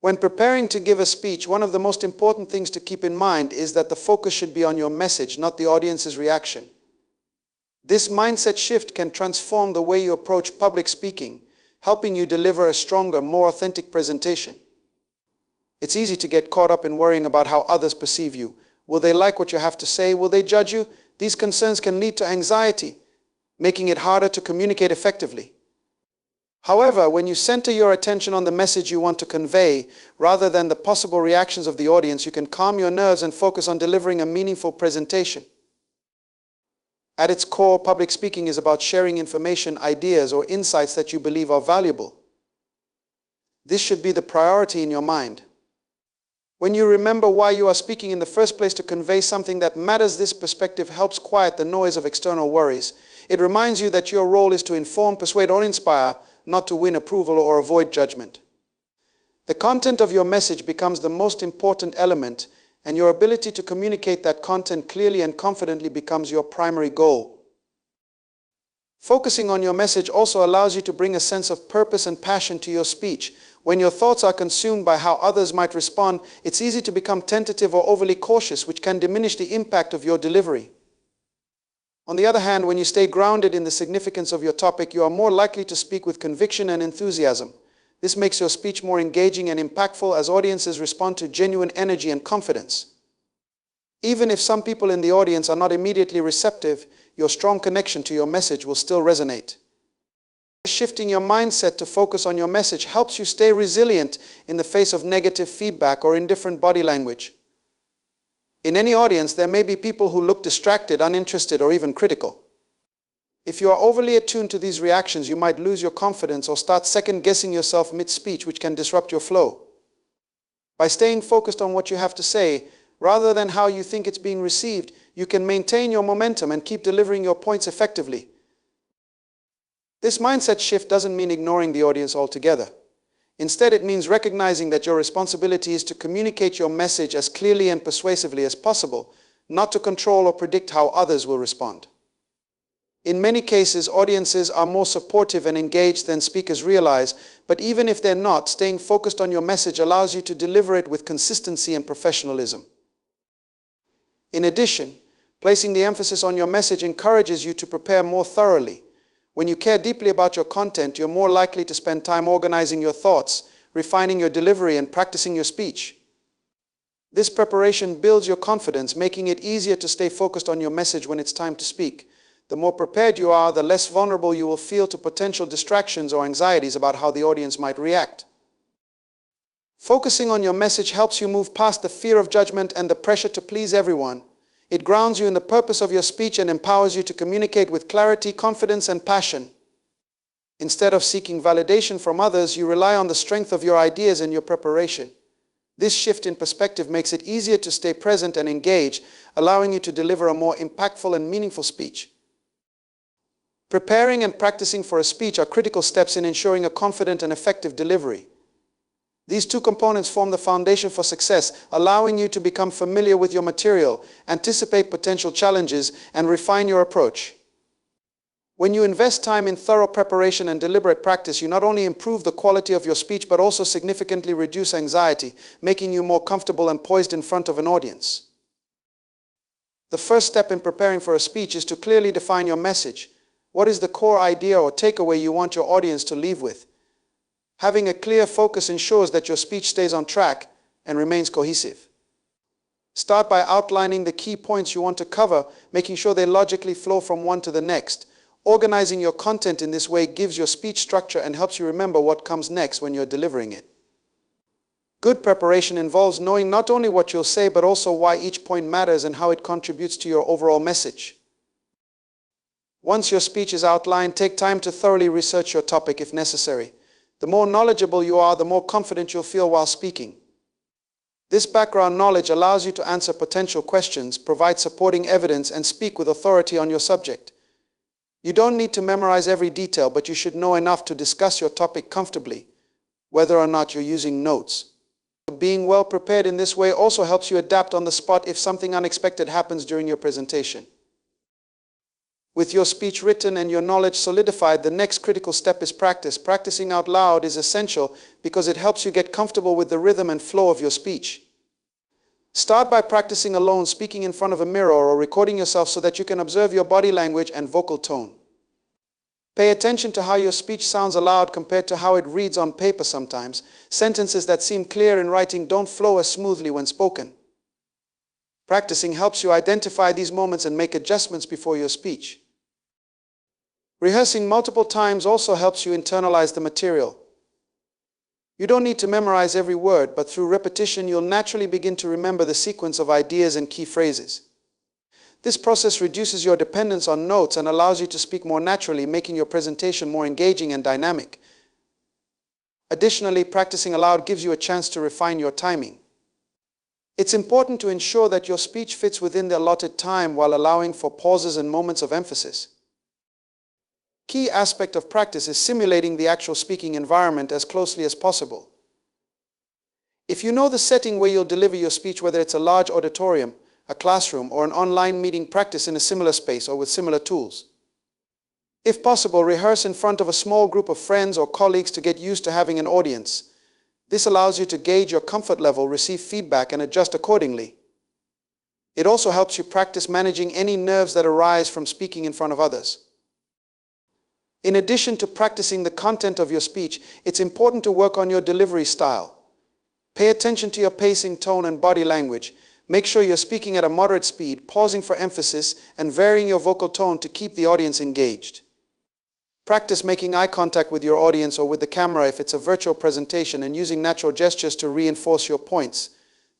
When preparing to give a speech, one of the most important things to keep in mind is that the focus should be on your message, not the audience's reaction. This mindset shift can transform the way you approach public speaking, helping you deliver a stronger, more authentic presentation. It's easy to get caught up in worrying about how others perceive you. Will they like what you have to say? Will they judge you? These concerns can lead to anxiety, making it harder to communicate effectively. However, when you center your attention on the message you want to convey, rather than the possible reactions of the audience, you can calm your nerves and focus on delivering a meaningful presentation. At its core, public speaking is about sharing information, ideas, or insights that you believe are valuable. This should be the priority in your mind. When you remember why you are speaking in the first place, to convey something that matters, this perspective helps quiet the noise of external worries. It reminds you that your role is to inform, persuade, or inspire, not to win approval or avoid judgment. The content of your message becomes the most important element, and your ability to communicate that content clearly and confidently becomes your primary goal. Focusing on your message also allows you to bring a sense of purpose and passion to your speech. When your thoughts are consumed by how others might respond, it's easy to become tentative or overly cautious, which can diminish the impact of your delivery. On the other hand, when you stay grounded in the significance of your topic, you are more likely to speak with conviction and enthusiasm. This makes your speech more engaging and impactful as audiences respond to genuine energy and confidence. Even if some people in the audience are not immediately receptive, your strong connection to your message will still resonate. Shifting your mindset to focus on your message helps you stay resilient in the face of negative feedback or indifferent body language. In any audience, there may be people who look distracted, uninterested, or even critical. If you are overly attuned to these reactions, you might lose your confidence or start second-guessing yourself mid-speech, which can disrupt your flow. By staying focused on what you have to say, rather than how you think it's being received, you can maintain your momentum and keep delivering your points effectively. This mindset shift doesn't mean ignoring the audience altogether. Instead, it means recognizing that your responsibility is to communicate your message as clearly and persuasively as possible, not to control or predict how others will respond. In many cases, audiences are more supportive and engaged than speakers realize, but even if they're not, staying focused on your message allows you to deliver it with consistency and professionalism. In addition, placing the emphasis on your message encourages you to prepare more thoroughly. When you care deeply about your content, you're more likely to spend time organizing your thoughts, refining your delivery, and practicing your speech. This preparation builds your confidence, making it easier to stay focused on your message when it's time to speak. The more prepared you are, the less vulnerable you will feel to potential distractions or anxieties about how the audience might react. Focusing on your message helps you move past the fear of judgment and the pressure to please everyone. It grounds you in the purpose of your speech and empowers you to communicate with clarity, confidence, and passion. Instead of seeking validation from others, you rely on the strength of your ideas and your preparation. This shift in perspective makes it easier to stay present and engaged, allowing you to deliver a more impactful and meaningful speech. Preparing and practicing for a speech are critical steps in ensuring a confident and effective delivery. These two components form the foundation for success, allowing you to become familiar with your material, anticipate potential challenges, and refine your approach. When you invest time in thorough preparation and deliberate practice, you not only improve the quality of your speech, but also significantly reduce anxiety, making you more comfortable and poised in front of an audience. The first step in preparing for a speech is to clearly define your message. What is the core idea or takeaway you want your audience to leave with? Having a clear focus ensures that your speech stays on track and remains cohesive. Start by outlining the key points you want to cover, making sure they logically flow from one to the next. Organizing your content in this way gives your speech structure and helps you remember what comes next when you're delivering it. Good preparation involves knowing not only what you'll say, but also why each point matters and how it contributes to your overall message. Once your speech is outlined, take time to thoroughly research your topic if necessary. The more knowledgeable you are, the more confident you'll feel while speaking. This background knowledge allows you to answer potential questions, provide supporting evidence, and speak with authority on your subject. You don't need to memorize every detail, but you should know enough to discuss your topic comfortably, whether or not you're using notes. Being well prepared in this way also helps you adapt on the spot if something unexpected happens during your presentation. With your speech written and your knowledge solidified, the next critical step is practice. Practicing out loud is essential because it helps you get comfortable with the rhythm and flow of your speech. Start by practicing alone, speaking in front of a mirror or recording yourself so that you can observe your body language and vocal tone. Pay attention to how your speech sounds aloud compared to how it reads on paper sometimes. Sentences that seem clear in writing don't flow as smoothly when spoken. Practicing helps you identify these moments and make adjustments before your speech. Rehearsing multiple times also helps you internalize the material. You don't need to memorize every word, but through repetition you'll naturally begin to remember the sequence of ideas and key phrases. This process reduces your dependence on notes and allows you to speak more naturally, making your presentation more engaging and dynamic. Additionally, practicing aloud gives you a chance to refine your timing. It's important to ensure that your speech fits within the allotted time while allowing for pauses and moments of emphasis. Key aspect of practice is simulating the actual speaking environment as closely as possible. If you know the setting where you'll deliver your speech, whether it's a large auditorium, a classroom, or an online meeting, practice in a similar space or with similar tools. If possible, rehearse in front of a small group of friends or colleagues to get used to having an audience. This allows you to gauge your comfort level, receive feedback, and adjust accordingly. It also helps you practice managing any nerves that arise from speaking in front of others. In addition to practicing the content of your speech, it's important to work on your delivery style. Pay attention to your pacing, tone, and body language. Make sure you're speaking at a moderate speed, pausing for emphasis, and varying your vocal tone to keep the audience engaged. Practice making eye contact with your audience or with the camera if it's a virtual presentation, and using natural gestures to reinforce your points.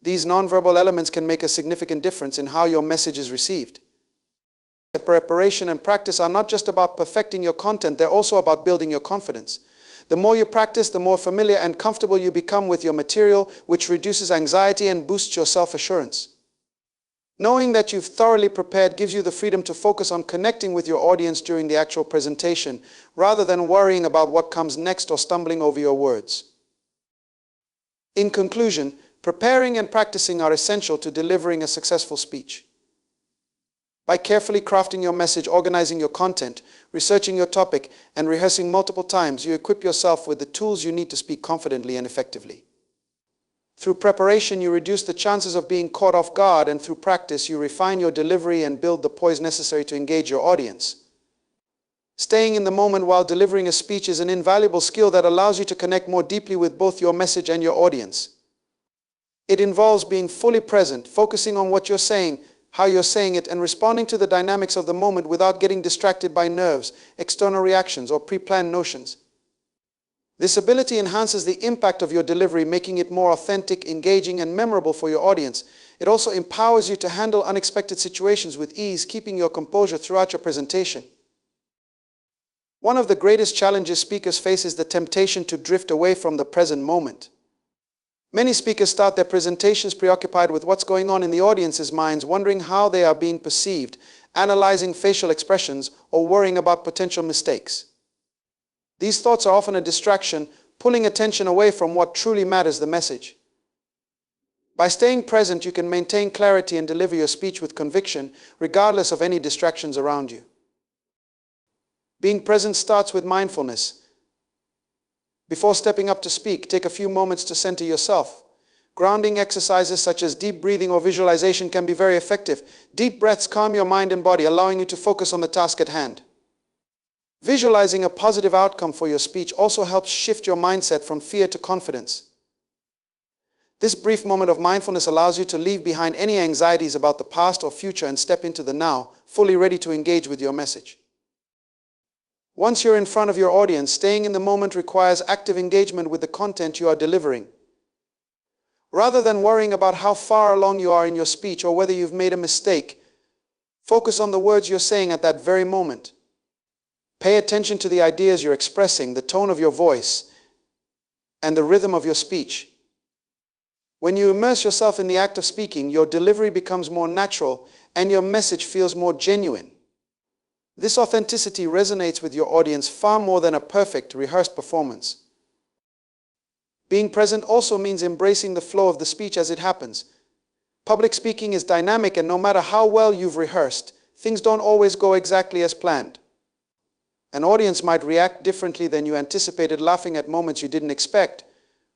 These nonverbal elements can make a significant difference in how your message is received. Preparation and practice are not just about perfecting your content, they're also about building your confidence. The more you practice, the more familiar and comfortable you become with your material, which reduces anxiety and boosts your self-assurance. Knowing that you've thoroughly prepared gives you the freedom to focus on connecting with your audience during the actual presentation, rather than worrying about what comes next or stumbling over your words. In conclusion, preparing and practicing are essential to delivering a successful speech. By carefully crafting your message, organizing your content, researching your topic, and rehearsing multiple times, you equip yourself with the tools you need to speak confidently and effectively. Through preparation, you reduce the chances of being caught off guard, and through practice, you refine your delivery and build the poise necessary to engage your audience. Staying in the moment while delivering a speech is an invaluable skill that allows you to connect more deeply with both your message and your audience. It involves being fully present, focusing on what you're saying, how you're saying it, and responding to the dynamics of the moment without getting distracted by nerves, external reactions, or pre-planned notions. This ability enhances the impact of your delivery, making it more authentic, engaging, and memorable for your audience. It also empowers you to handle unexpected situations with ease, keeping your composure throughout your presentation. One of the greatest challenges speakers face is the temptation to drift away from the present moment. Many speakers start their presentations preoccupied with what's going on in the audience's minds, wondering how they are being perceived, analyzing facial expressions, or worrying about potential mistakes. These thoughts are often a distraction, pulling attention away from what truly matters, the message. By staying present, you can maintain clarity and deliver your speech with conviction, regardless of any distractions around you. Being present starts with mindfulness. Before stepping up to speak, take a few moments to center yourself. Grounding exercises such as deep breathing or visualization can be very effective. Deep breaths calm your mind and body, allowing you to focus on the task at hand. Visualizing a positive outcome for your speech also helps shift your mindset from fear to confidence. This brief moment of mindfulness allows you to leave behind any anxieties about the past or future and step into the now, fully ready to engage with your message. Once you're in front of your audience, staying in the moment requires active engagement with the content you are delivering. Rather than worrying about how far along you are in your speech or whether you've made a mistake, focus on the words you're saying at that very moment. Pay attention to the ideas you're expressing, the tone of your voice, and the rhythm of your speech. When you immerse yourself in the act of speaking, your delivery becomes more natural and your message feels more genuine. This authenticity resonates with your audience far more than a perfect, rehearsed performance. Being present also means embracing the flow of the speech as it happens. Public speaking is dynamic, and no matter how well you've rehearsed, things don't always go exactly as planned. An audience might react differently than you anticipated, laughing at moments you didn't expect,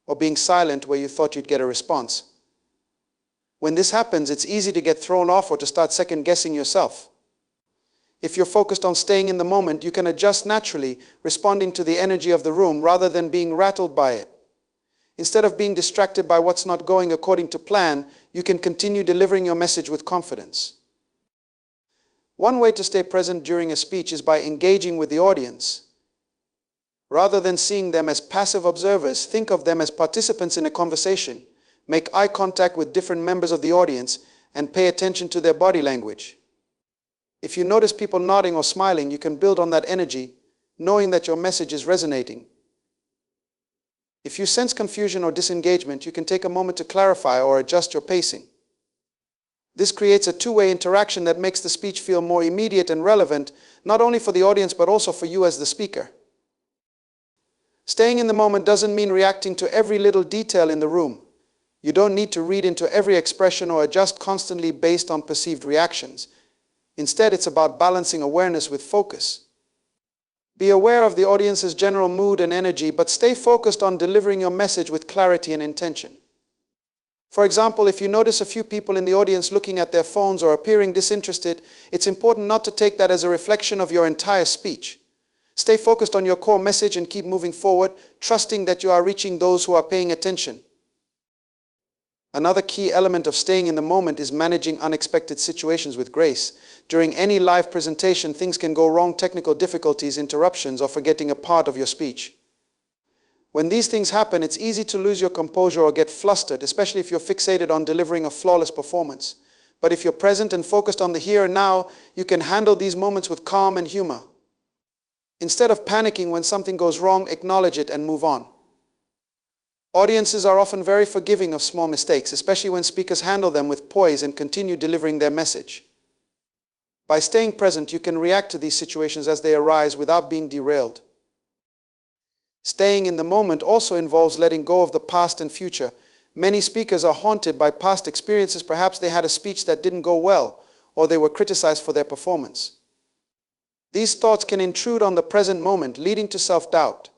or being silent where you thought you'd get a response. When this happens, it's easy to get thrown off or to start second-guessing yourself. If you're focused on staying in the moment, you can adjust naturally, responding to the energy of the room rather than being rattled by it. Instead of being distracted by what's not going according to plan, you can continue delivering your message with confidence. One way to stay present during a speech is by engaging with the audience. Rather than seeing them as passive observers, think of them as participants in a conversation. Make eye contact with different members of the audience and pay attention to their body language. If you notice people nodding or smiling, you can build on that energy, knowing that your message is resonating. If you sense confusion or disengagement, you can take a moment to clarify or adjust your pacing. This creates a two-way interaction that makes the speech feel more immediate and relevant, not only for the audience but also for you as the speaker. Staying in the moment doesn't mean reacting to every little detail in the room. You don't need to read into every expression or adjust constantly based on perceived reactions. Instead, it's about balancing awareness with focus. Be aware of the audience's general mood and energy, but stay focused on delivering your message with clarity and intention. For example, if you notice a few people in the audience looking at their phones or appearing disinterested, it's important not to take that as a reflection of your entire speech. Stay focused on your core message and keep moving forward, trusting that you are reaching those who are paying attention. Another key element of staying in the moment is managing unexpected situations with grace. During any live presentation, things can go wrong: technical difficulties, interruptions, or forgetting a part of your speech. When these things happen, it's easy to lose your composure or get flustered, especially if you're fixated on delivering a flawless performance. But if you're present and focused on the here and now, you can handle these moments with calm and humor. Instead of panicking when something goes wrong, acknowledge it and move on. Audiences are often very forgiving of small mistakes, especially when speakers handle them with poise and continue delivering their message. By staying present, you can react to these situations as they arise without being derailed. Staying in the moment also involves letting go of the past and future. Many speakers are haunted by past experiences. Perhaps they had a speech that didn't go well, or they were criticized for their performance. These thoughts can intrude on the present moment, leading to self-doubt.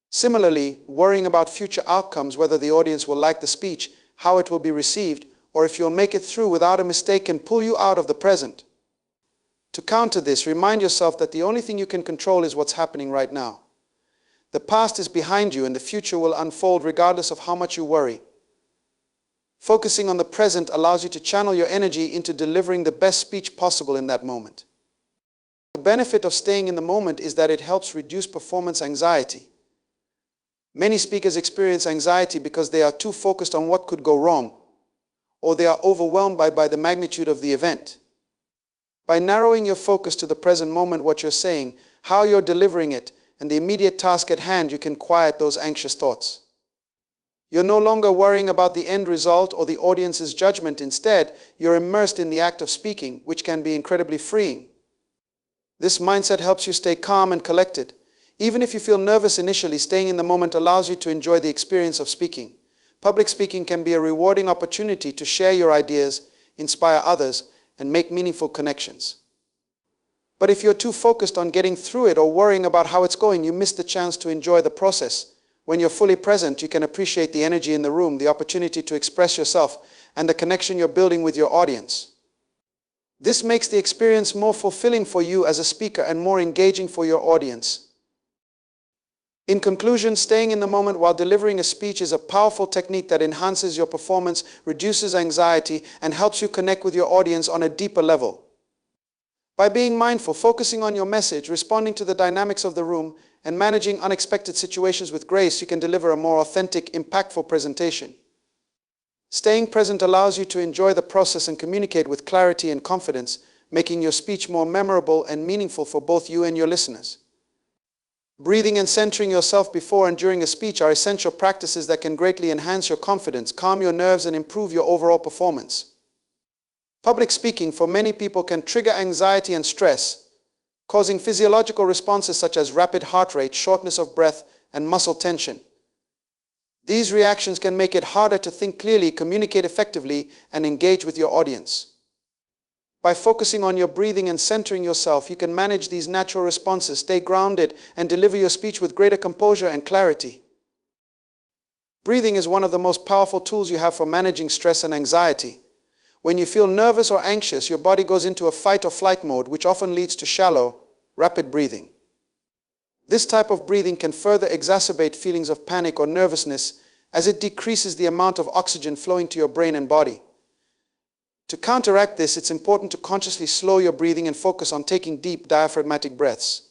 Similarly, worrying about future outcomes, whether the audience will like the speech, how it will be received, or if you'll make it through without a mistake, can pull you out of the present. To counter this, remind yourself that the only thing you can control is what's happening right now. The past is behind you and the future will unfold regardless of how much you worry. Focusing on the present allows you to channel your energy into delivering the best speech possible in that moment. The benefit of staying in the moment is that it helps reduce performance anxiety. Many speakers experience anxiety because they are too focused on what could go wrong, or they are overwhelmed by the magnitude of the event. By narrowing your focus to the present moment, what you're saying, how you're delivering it, and the immediate task at hand, you can quiet those anxious thoughts. You're no longer worrying about the end result or the audience's judgment. Instead, you're immersed in the act of speaking, which can be incredibly freeing. This mindset helps you stay calm and collected. Even if you feel nervous initially, staying in the moment allows you to enjoy the experience of speaking. Public speaking can be a rewarding opportunity to share your ideas, inspire others, and make meaningful connections. But if you're too focused on getting through it or worrying about how it's going, you miss the chance to enjoy the process. When you're fully present, you can appreciate the energy in the room, the opportunity to express yourself, and the connection you're building with your audience. This makes the experience more fulfilling for you as a speaker and more engaging for your audience. In conclusion, staying in the moment while delivering a speech is a powerful technique that enhances your performance, reduces anxiety, and helps you connect with your audience on a deeper level. By being mindful, focusing on your message, responding to the dynamics of the room, and managing unexpected situations with grace, you can deliver a more authentic, impactful presentation. Staying present allows you to enjoy the process and communicate with clarity and confidence, making your speech more memorable and meaningful for both you and your listeners. Breathing and centering yourself before and during a speech are essential practices that can greatly enhance your confidence, calm your nerves, and improve your overall performance. Public speaking for many people can trigger anxiety and stress, causing physiological responses such as rapid heart rate, shortness of breath, and muscle tension. These reactions can make it harder to think clearly, communicate effectively, and engage with your audience. By focusing on your breathing and centering yourself, you can manage these natural responses, stay grounded, and deliver your speech with greater composure and clarity. Breathing is one of the most powerful tools you have for managing stress and anxiety. When you feel nervous or anxious, your body goes into a fight or flight mode, which often leads to shallow, rapid breathing. This type of breathing can further exacerbate feelings of panic or nervousness, as it decreases the amount of oxygen flowing to your brain and body. To counteract this, it's important to consciously slow your breathing and focus on taking deep diaphragmatic breaths.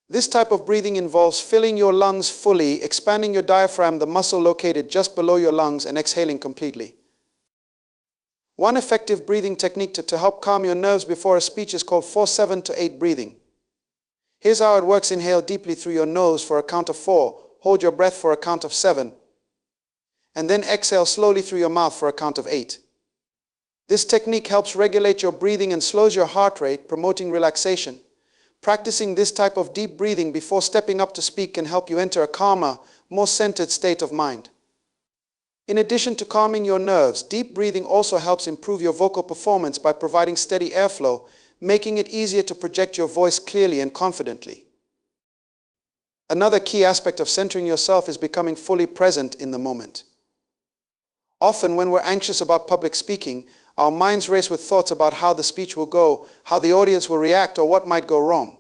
This type of breathing involves filling your lungs fully, expanding your diaphragm, the muscle located just below your lungs, and exhaling completely. One effective breathing technique to help calm your nerves before a speech is called 4-7-8 breathing. Here's how it works. Inhale deeply through your nose for a count of 4, hold your breath for a count of 7, and then exhale slowly through your mouth for a count of 8. This technique helps regulate your breathing and slows your heart rate, promoting relaxation. Practicing this type of deep breathing before stepping up to speak can help you enter a calmer, more centered state of mind. In addition to calming your nerves, deep breathing also helps improve your vocal performance by providing steady airflow, making it easier to project your voice clearly and confidently. Another key aspect of centering yourself is becoming fully present in the moment. Often, when we're anxious about public speaking, our minds race with thoughts about how the speech will go, how the audience will react, or what might go wrong.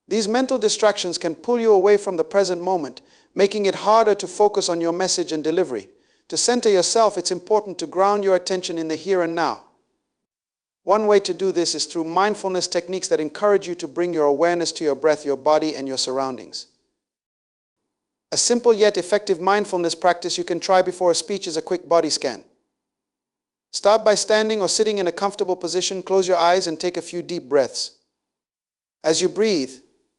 These mental distractions can pull you away from the present moment, making it harder to focus on your message and delivery. To center yourself, it's important to ground your attention in the here and now. One way to do this is through mindfulness techniques that encourage you to bring your awareness to your breath, your body, and your surroundings. A simple yet effective mindfulness practice you can try before a speech is a quick body scan. Start by standing or sitting in a comfortable position, close your eyes, and take a few deep breaths. As you breathe,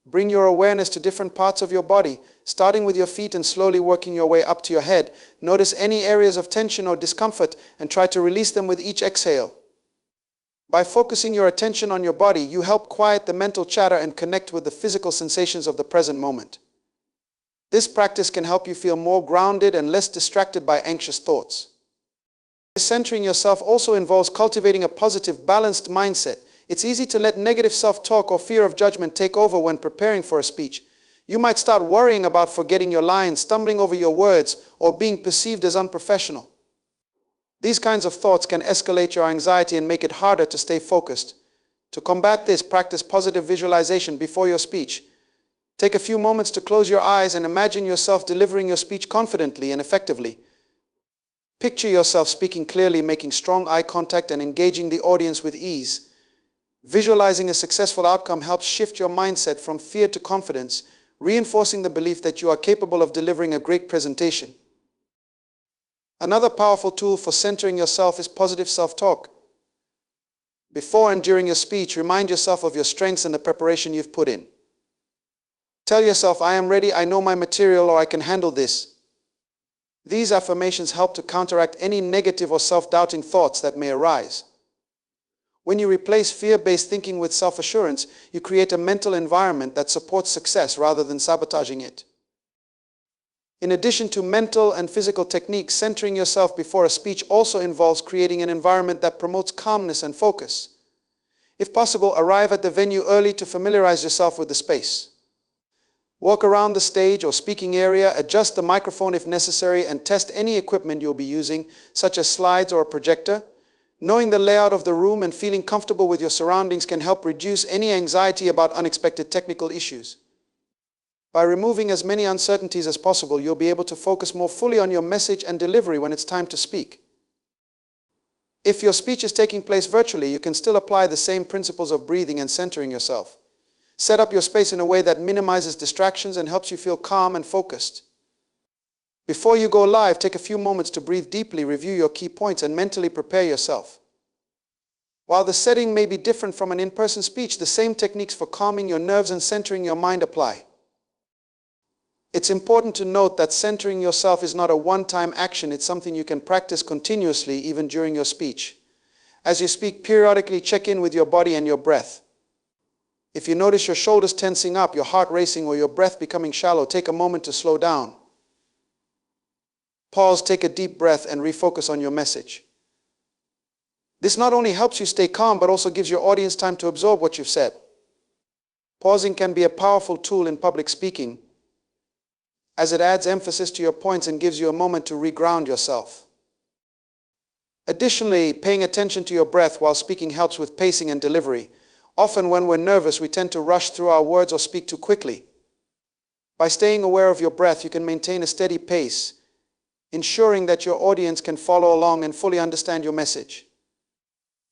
bring your awareness to different parts of your body, starting with your feet and slowly working your way up to your head. Notice any areas of tension or discomfort and try to release them with each exhale. By focusing your attention on your body, you help quiet the mental chatter and connect with the physical sensations of the present moment. This practice can help you feel more grounded and less distracted by anxious thoughts. Centering yourself also involves cultivating a positive, balanced mindset. It's easy to let negative self-talk or fear of judgment take over when preparing for a speech. You might start worrying about forgetting your lines, stumbling over your words, or being perceived as unprofessional. These kinds of thoughts can escalate your anxiety and make it harder to stay focused. To combat this, practice positive visualization before your speech. Take a few moments to close your eyes and imagine yourself delivering your speech confidently and effectively. Picture yourself speaking clearly, making strong eye contact, and engaging the audience with ease. Visualizing a successful outcome helps shift your mindset from fear to confidence, reinforcing the belief that you are capable of delivering a great presentation. Another powerful tool for centering yourself is positive self-talk. Before and during your speech, remind yourself of your strengths and the preparation you've put in. Tell yourself, "I am ready, I know my material, or I can handle this." These affirmations help to counteract any negative or self-doubting thoughts that may arise. When you replace fear-based thinking with self-assurance, you create a mental environment that supports success rather than sabotaging it. In addition to mental and physical techniques, centering yourself before a speech also involves creating an environment that promotes calmness and focus. If possible, arrive at the venue early to familiarize yourself with the space. Walk around the stage or speaking area, adjust the microphone if necessary, and test any equipment you'll be using, such as slides or a projector. Knowing the layout of the room and feeling comfortable with your surroundings can help reduce any anxiety about unexpected technical issues. By removing as many uncertainties as possible, you'll be able to focus more fully on your message and delivery when it's time to speak. If your speech is taking place virtually, you can still apply the same principles of breathing and centering yourself. Set up your space in a way that minimizes distractions and helps you feel calm and focused. Before you go live, take a few moments to breathe deeply, review your key points, and mentally prepare yourself. While the setting may be different from an in-person speech, the same techniques for calming your nerves and centering your mind apply. It's important to note that centering yourself is not a one-time action. It's something you can practice continuously, even during your speech. As you speak, periodically check in with your body and your breath. If you notice your shoulders tensing up, your heart racing, or your breath becoming shallow, take a moment to slow down. Pause, take a deep breath, and refocus on your message. This not only helps you stay calm, but also gives your audience time to absorb what you've said. Pausing can be a powerful tool in public speaking, as it adds emphasis to your points and gives you a moment to reground yourself. Additionally, paying attention to your breath while speaking helps with pacing and delivery. Often when we're nervous, we tend to rush through our words or speak too quickly. By staying aware of your breath, you can maintain a steady pace, ensuring that your audience can follow along and fully understand your message.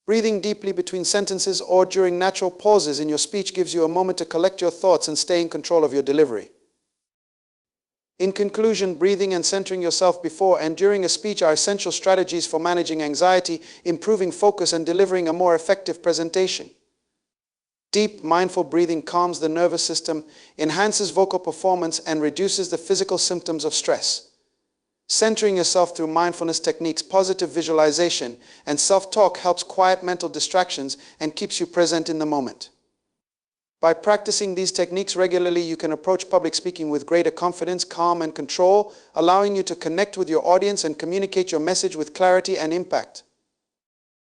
Breathing deeply between sentences or during natural pauses in your speech gives you a moment to collect your thoughts and stay in control of your delivery. In conclusion, breathing and centering yourself before and during a speech are essential strategies for managing anxiety, improving focus, and delivering a more effective presentation. Deep, mindful breathing calms the nervous system, enhances vocal performance, and reduces the physical symptoms of stress. Centering yourself through mindfulness techniques, positive visualization, and self-talk helps quiet mental distractions and keeps you present in the moment. By practicing these techniques regularly, you can approach public speaking with greater confidence, calm, and control, allowing you to connect with your audience and communicate your message with clarity and impact.